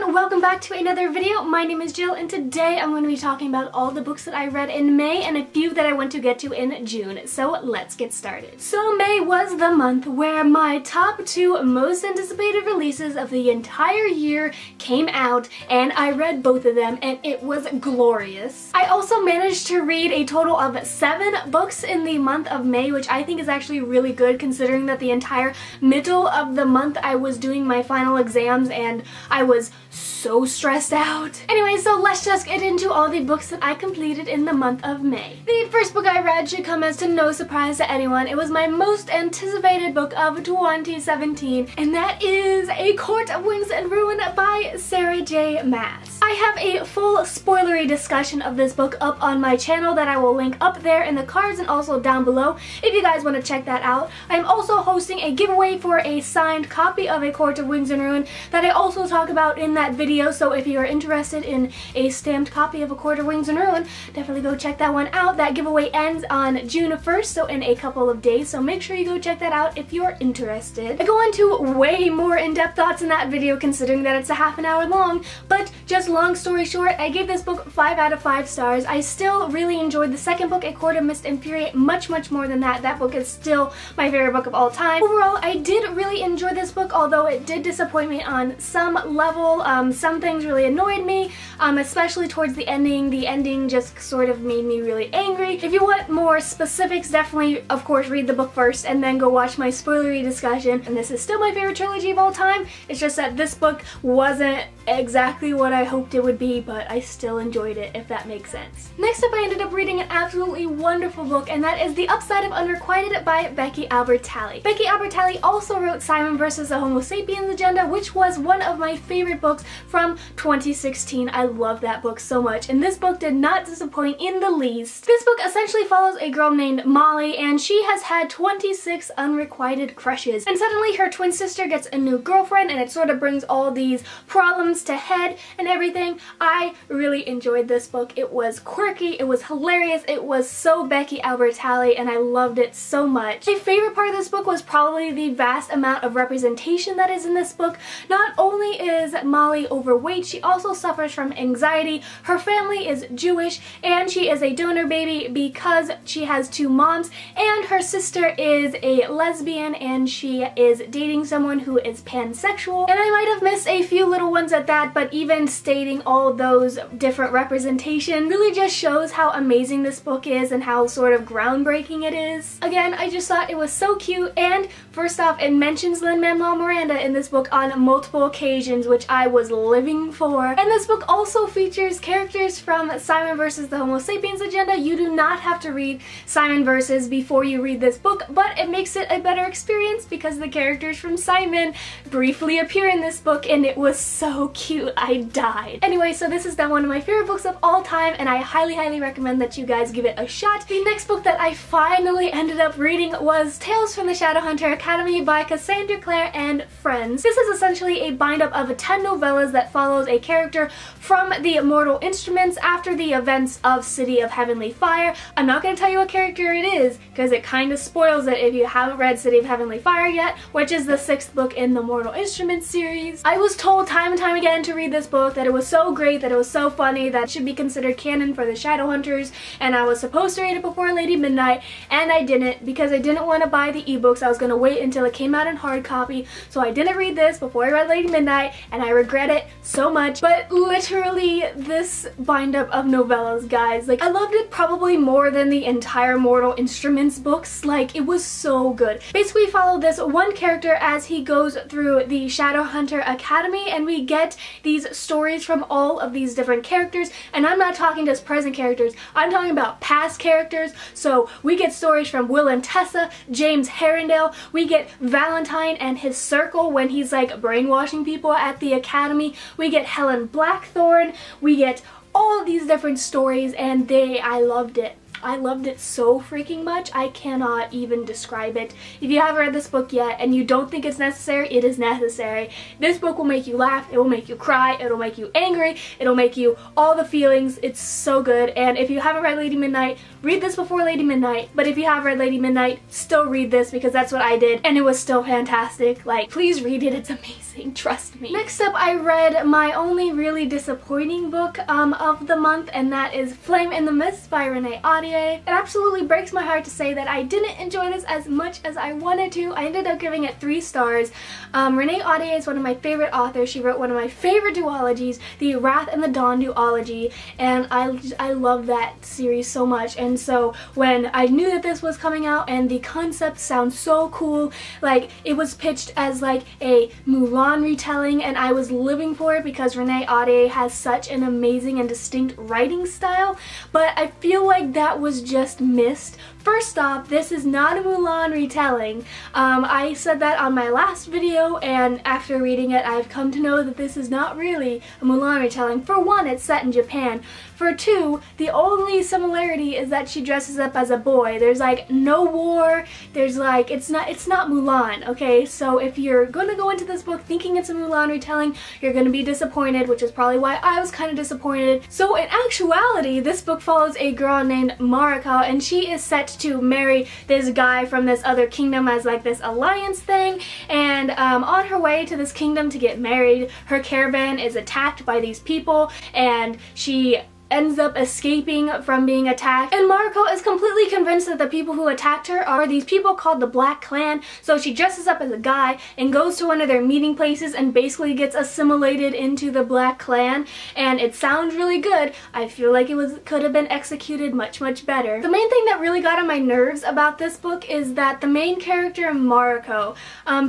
everyone, welcome back to another video. My name is Jill and today I'm going to be talking about all the books that I read in May and a few that I want to get to in June. So let's get started. So May was the month where my top two most anticipated releases of the entire year came out and I read both of them and it was glorious. I also managed to read a total of 7 books in the month of May, which I think is actually really good considering that the entire middle of the month I was doing my final exams and I was so stressed out. Anyway, so let's just get into all the books that I completed in the month of May. The first book I read should come as to no surprise to anyone. It was my most anticipated book of 2017, and that is A Court of Wings and Ruin by Sarah J. Maas. I have a full spoilery discussion of this book up on my channel that I will link up there in the cards and also down below if you guys want to check that out. I'm also hosting a giveaway for a signed copy of A Court of Wings and Ruin that I also talk about in that video, so if you are interested in a stamped copy of A Court of Wings and Ruin, definitely go check that one out. That giveaway ends on June 1st, so in a couple of days, so make sure you go check that out if you're interested. I go into way more in-depth thoughts in that video considering that it's a half an hour long, but just long story short, I gave this book 5 out of 5 stars. I still really enjoyed the second book, A Court of Mist and Fury, much more than that. That book is still my favorite book of all time. Overall, I did really enjoy this book, although it did disappoint me on some level. Some things really annoyed me, especially towards the ending. The ending just sort of made me really angry. If you want more specifics, definitely, of course, read the book first and then go watch my spoilery discussion. And this is still my favorite trilogy of all time. It's just that this book wasn't exactly what I hoped it would be, but I still enjoyed it, if that makes sense. Next up, I ended up reading an absolutely wonderful book, and that is The Upside of Unrequited by Becky Albertalli. Becky Albertalli also wrote Simon vs. the Homo Sapiens Agenda, which was one of my favorite books from 2016. I love that book so much, and this book did not disappoint in the least. This book essentially follows a girl named Molly, and she has had 26 unrequited crushes, and suddenly her twin sister gets a new girlfriend, and it sort of brings all these problems to head and everything. I really enjoyed this book. It was quirky, it was hilarious, it was so Becky Albertalli, and I loved it so much. My favorite part of this book was probably the vast amount of representation that is in this book. Not only is Molly overweight, she also suffers from anxiety. Her family is Jewish, and she is a donor baby because she has 2 moms, and her sister is a lesbian, and she is dating someone who is pansexual. And I might have missed a few little ones at that, but even stating all those different representation really just shows how amazing this book is and how sort of groundbreaking it is. Again, I just thought it was so cute, and first off, it mentions Lin-Manuel Miranda in this book on multiple occasions, which I was living for. And this book also features characters from Simon vs. the Homo Sapiens Agenda. You do not have to read Simon vs. before you read this book, but it makes it a better experience because the characters from Simon briefly appear in this book, and it was so cute. I died. Anyway, so this is now one of my favorite books of all time, and I highly recommend that you guys give it a shot. The next book that I finally ended up reading was Tales from the Shadowhunter Academy by Cassandra Clare and Friends. This is essentially a bind-up of 10 novellas that follows a character from the Immortal Instruments after the events of City of Heavenly Fire. I'm not going to tell you what character it is because it kind of spoils it if you haven't read City of Heavenly Fire yet, which is the 6th book in the Immortal Instruments series. I was told time and time again to read this book, that it was so great, that it was so funny, that it should be considered canon for the Shadowhunters, and I was supposed to read it before Lady Midnight, and I didn't because I didn't want to buy the ebooks. I was going to wait until it came out in hard copy, so I didn't read this before I read Lady Midnight, and I regret it so much. But literally, this bind-up of novellas, guys, like, I loved it probably more than the entire Mortal Instruments books. Like, it was so good. Basically, we follow this one character as he goes through the Shadowhunter Academy, and we get these stories from all of these different characters, and I'm not talking just present characters, I'm talking about past characters. So we get stories from Will and Tessa, James Herondale, we get Valentine and his circle when he's like brainwashing people at the academy, we get Helen Blackthorn, we get all of these different stories, and I loved it. I loved it so freaking much. I cannot even describe it. If you haven't read this book yet and you don't think it's necessary, it is necessary. This book will make you laugh, it will make you cry, it'll make you angry, it'll make you all the feelings. It's so good. And if you haven't read Lady Midnight, read this before Lady Midnight. But if you have read Lady Midnight, still read this because that's what I did and it was still fantastic. Like, please read it, it's amazing, trust me. Next up, I read my only really disappointing book of the month, and that is Flame in the Mist by Renee Ahdieh. It absolutely breaks my heart to say that I didn't enjoy this as much as I wanted to. I ended up giving it 3 stars. Renee Ahdieh is one of my favorite authors. She wrote one of my favorite duologies, the Wrath and the Dawn duology, and I love that series so much. And so when I knew that this was coming out and the concept sounds so cool, like it was pitched as like a Mulan retelling, and I was living for it because Renee Ahdieh has such an amazing and distinct writing style, but I feel like that was just missed. First off, this is not a Mulan retelling. I said that on my last video, and after reading it, I've come to know that this is not really a Mulan retelling. For one, it's set in Japan. For two, the only similarity is that she dresses up as a boy. There's like no war. There's like, it's not Mulan, okay? So if you're gonna go into this book thinking it's a Mulan retelling, you're gonna be disappointed, which is probably why I was kind of disappointed. So in actuality, this book follows a girl named Mariko, and she is set to marry this guy from this other kingdom as like this alliance thing, and on her way to this kingdom to get married, her caravan is attacked by these people, and she ends up escaping from being attacked, and Mariko is completely convinced that the people who attacked her are these people called the Black Clan. So she dresses up as a guy and goes to one of their meeting places and basically gets assimilated into the Black Clan, and it sounds really good. I feel like it could have been executed much better. The main thing that really got on my nerves about this book is that the main character, Mariko,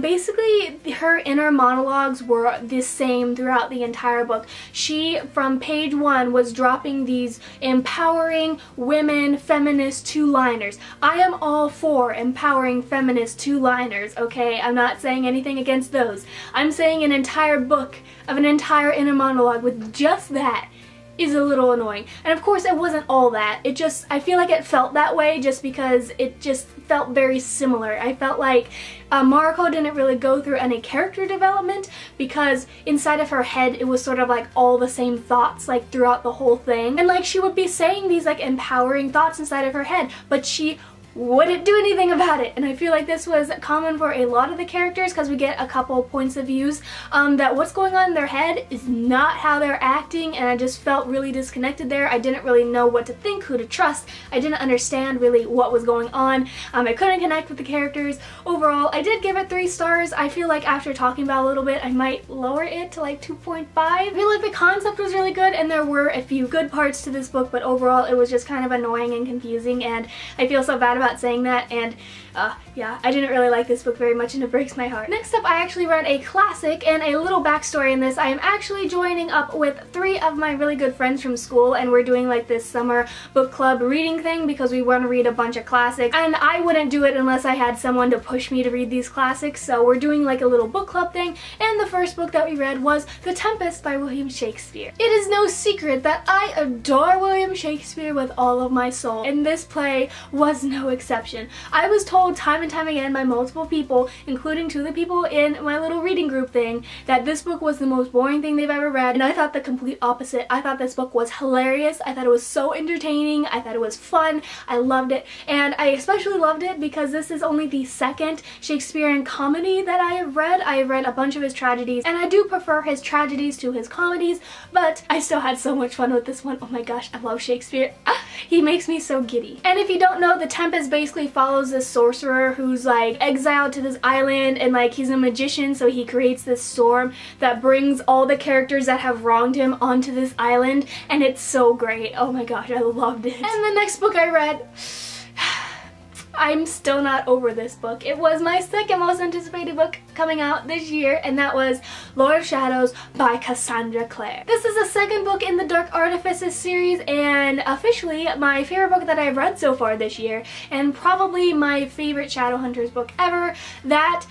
basically her inner monologues were the same throughout the entire book. She, from page 1, was dropping these empowering women feminist 2-liners. I am all for empowering feminist 2-liners, okay? I'm not saying anything against those. I'm saying an entire book of an entire inner monologue with just that is a little annoying. And of course it wasn't all that. I feel like it felt that way just because it just felt very similar. I felt like Mariko didn't really go through any character development because inside of her head it was sort of like all the same thoughts like throughout the whole thing. And like she would be saying these like empowering thoughts inside of her head, but she wouldn't do anything about it. And I feel like this was common for a lot of the characters because we get a couple points of views that what's going on in their head is not how they're acting, and I just felt really disconnected there. I didn't really know what to think, who to trust. I didn't understand really what was going on. I couldn't connect with the characters. Overall, I did give it 3 stars. I feel like after talking about it a little bit, I might lower it to like 2.5. I feel like the concept was really good and there were a few good parts to this book, but overall it was just kind of annoying and confusing, and I feel so bad about saying that, and yeah, I didn't really like this book very much and it breaks my heart. Next up, I actually read a classic, and a little backstory in this. I am actually joining up with 3 of my really good friends from school, and we're doing like this summer book club reading thing because we want to read a bunch of classics, and I wouldn't do it unless I had someone to push me to read these classics. So we're doing like a little book club thing, and the first book that we read was The Tempest by William Shakespeare. It is no secret that I adore William Shakespeare with all of my soul, and this play was no exception. I was told time and time again by multiple people, including 2 of the people in my little reading group thing, that this book was the most boring thing they've ever read, and I thought the complete opposite. I thought this book was hilarious. I thought it was so entertaining. I thought it was fun. I loved it, and I especially loved it because this is only the 2nd Shakespearean comedy that I have read. I have read a bunch of his tragedies, and I do prefer his tragedies to his comedies, but I still had so much fun with this one. Oh my gosh, I love Shakespeare. He makes me so giddy. And if you don't know, The Tempest basically follows this sorcerer who's like exiled to this island, and like he's a magician, so he creates this storm that brings all the characters that have wronged him onto this island, and it's so great. Oh my gosh, I loved it. And the next book I read, I'm still not over this book. It was my 2nd most anticipated book coming out this year, and that was Lord of Shadows by Cassandra Clare. This is the 2nd book in the Dark Artifices series, and officially my favorite book that I've read so far this year, and probably my favorite Shadowhunters book ever. That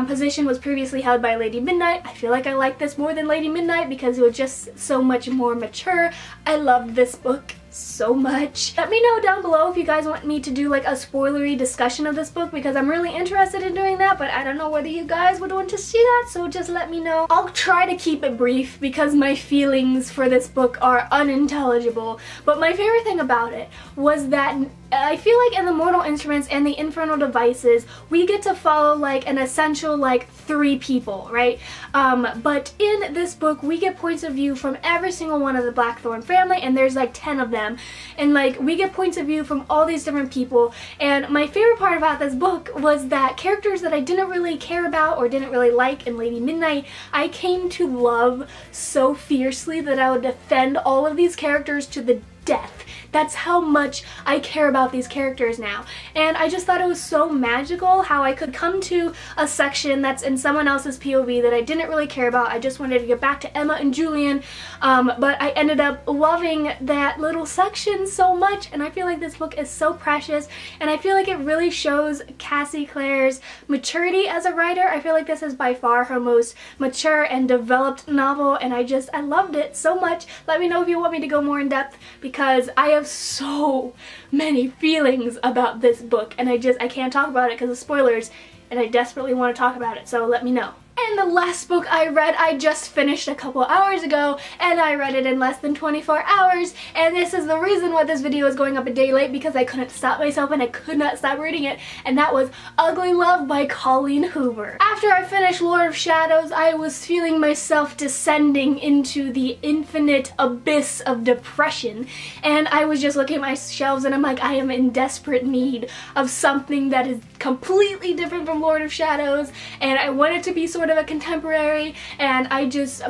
position was previously held by Lady Midnight. I feel like I like this more than Lady Midnight because it was just so much more mature. I loved this book so much. Let me know down below if you guys want me to do like a spoilery discussion of this book, because I'm really interested in doing that, but I don't know whether you guys would want to see that, so just let me know. I'll try to keep it brief because my feelings for this book are unintelligible, but my favorite thing about it was that I feel like in the Mortal Instruments and the Infernal Devices, we get to follow like an essential like 3 people, right? But in this book, we get points of view from every single one of the Blackthorn family, and there's like 10 of them. And like, we get points of view from all these different people. And my favorite part about this book was that characters that I didn't really care about or didn't really like in Lady Midnight, I came to love so fiercely that I would defend all of these characters to the death. That's how much I care about these characters now. And I just thought it was so magical how I could come to a section that's in someone else's POV that I didn't really care about. I just wanted to get back to Emma and Julian, but I ended up loving that little section so much, and I feel like this book is so precious, and I feel like it really shows Cassie Clare's maturity as a writer. I feel like this is by far her most mature and developed novel, and I loved it so much. Let me know if you want me to go more in depth, because I have so many feelings about this book, and I can't talk about it because of spoilers, and I desperately want to talk about it, so let me know. And the last book I read, I just finished a couple hours ago, and I read it in less than 24 hours, and this is the reason why this video is going up a day late, because I couldn't stop myself and I could not stop reading it, and that was Ugly Love by Colleen Hoover. After I finished Lord of Shadows, I was feeling myself descending into the infinite abyss of depression, and I was just looking at my shelves and I'm like, I am in desperate need of something that is completely different from Lord of Shadows, and I want it to be sort of a contemporary, and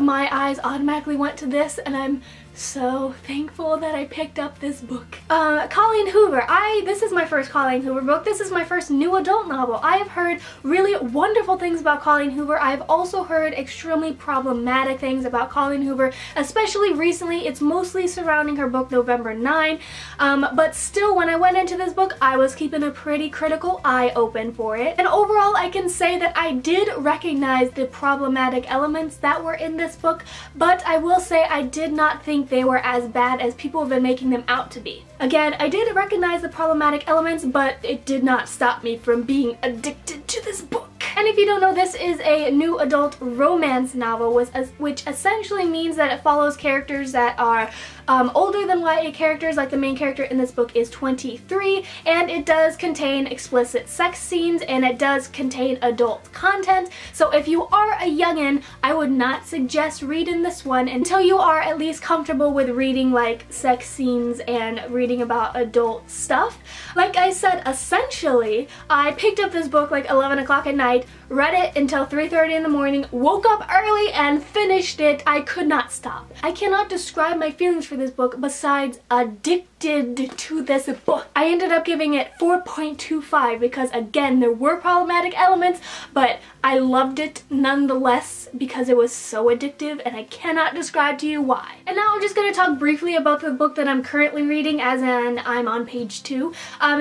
my eyes automatically went to this, and I'm so thankful that I picked up this book. Colleen Hoover. This is my first Colleen Hoover book. This is my first new adult novel. I have heard really wonderful things about Colleen Hoover. I've also heard extremely problematic things about Colleen Hoover, especially recently. It's mostly surrounding her book November 9, but still, when I went into this book, I was keeping a pretty critical eye open for it. And overall, I can say that I did recognize the problematic elements that were in this book, but I will say I did not think they were as bad as people have been making them out to be. Again, I did recognize the problematic elements, but it did not stop me from being addicted to this book. And if you don't know, this is a new adult romance novel, which essentially means that it follows characters that are older than YA characters. Like the main character in this book is 23, and it does contain explicit sex scenes, and it does contain adult content. So if you are a youngin', I would not suggest reading this one until you are at least comfortable with reading like sex scenes and reading about adult stuff. Like I said, essentially, I picked up this book like 11 o'clock at night, read it until 3:30 in the morning, woke up early and finished it. I could not stop. I cannot describe my feelings for this book besides addicted to this book. I ended up giving it 4.25 because, again, there were problematic elements, but I loved it nonetheless because it was so addictive, and I cannot describe to you why. And now I'm just going to talk briefly about the book that I'm currently reading, as in I'm on page 2.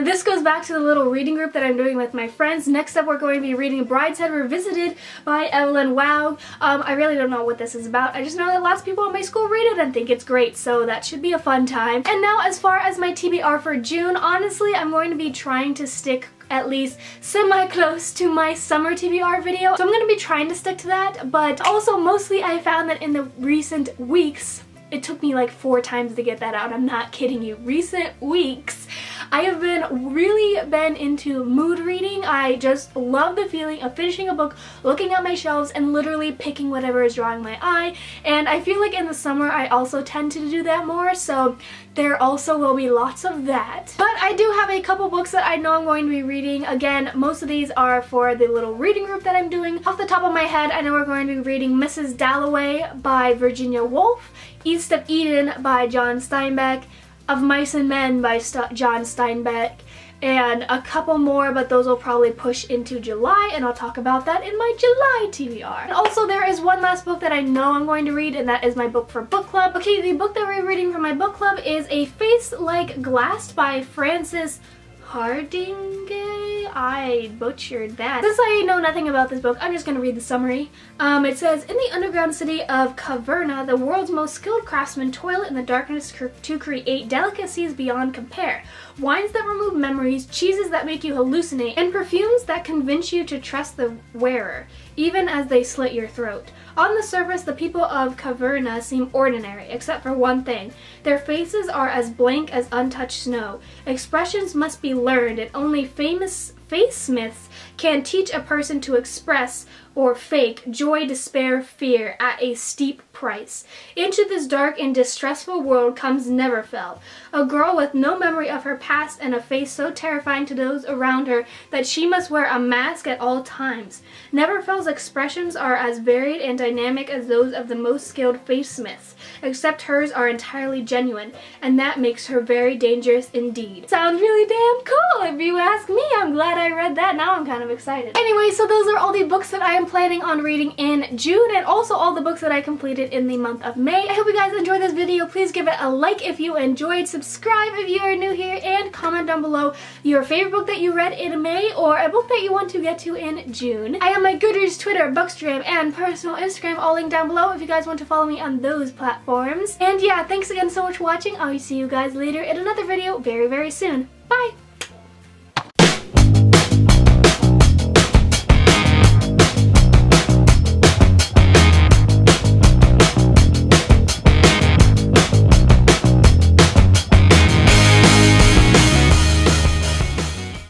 This goes back to the little reading group that I'm doing with my friends. Next up, we're going to be reading Brideshead Revisited by Evelyn Waugh. I really don't know what this is about. I just know that lots of people at my school read it and think it's great, so that should be a fun time. And now, as far as my TBR for June, honestly, I'm going to be trying to stick at least semi-close to my summer TBR video. So I'm going to be trying to stick to that, but also mostly I found that in the recent weeks, it took me like 4 times to get that out. I'm not kidding you. Recent weeks, I have really been into mood reading. I just love the feeling of finishing a book, looking at my shelves, and literally picking whatever is drawing my eye. And I feel like in the summer I also tend to do that more, so there also will be lots of that. But I do have a couple books that I know I'm going to be reading. Again, most of these are for the little reading group that I'm doing. Off the top of my head, I know we're going to be reading Mrs. Dalloway by Virginia Woolf, East of Eden by John Steinbeck, Of Mice and Men by John Steinbeck, and a couple more, but those will probably push into July, and I'll talk about that in my July TBR. And also, there is one last book that I know I'm going to read, and that is my book for book club. Okay, the book that we're reading for my book club is A Face Like Glass by Frances Hardinge. I butchered that. Since I know nothing about this book, I'm just gonna read the summary. It says, in the underground city of Caverna, the world's most skilled craftsmen toil in the darkness to create delicacies beyond compare. Wines that remove memories, cheeses that make you hallucinate, and perfumes that convince you to trust the wearer, even as they slit your throat. On the surface, the people of Caverna seem ordinary, except for one thing. Their faces are as blank as untouched snow. Expressions must be learned, and only famous face-smiths can teach a person to express or fake joy, despair, fear at a steep price. Into this dark and distressful world comes Neverfell, a girl with no memory of her past and a face so terrifying to those around her that she must wear a mask at all times. Neverfell's expressions are as varied and dynamic as those of the most skilled face-smiths, except hers are entirely genuine, and that makes her very dangerous indeed. Sounds really damn cool if you ask me. I'm glad I read that. Now I'm kind of excited. Anyway, so those are all the books that I am planning on reading in June, and also all the books that I completed in the month of May. I hope you guys enjoyed this video. Please give it a like if you enjoyed, subscribe if you are new here, and comment down below your favorite book that you read in May or a book that you want to get to in June. I have my Goodreads, Twitter, Bookstagram, and personal Instagram all linked down below if you guys want to follow me on those platforms. And yeah, thanks again so much for watching. I will see you guys later in another video very, very soon. Bye!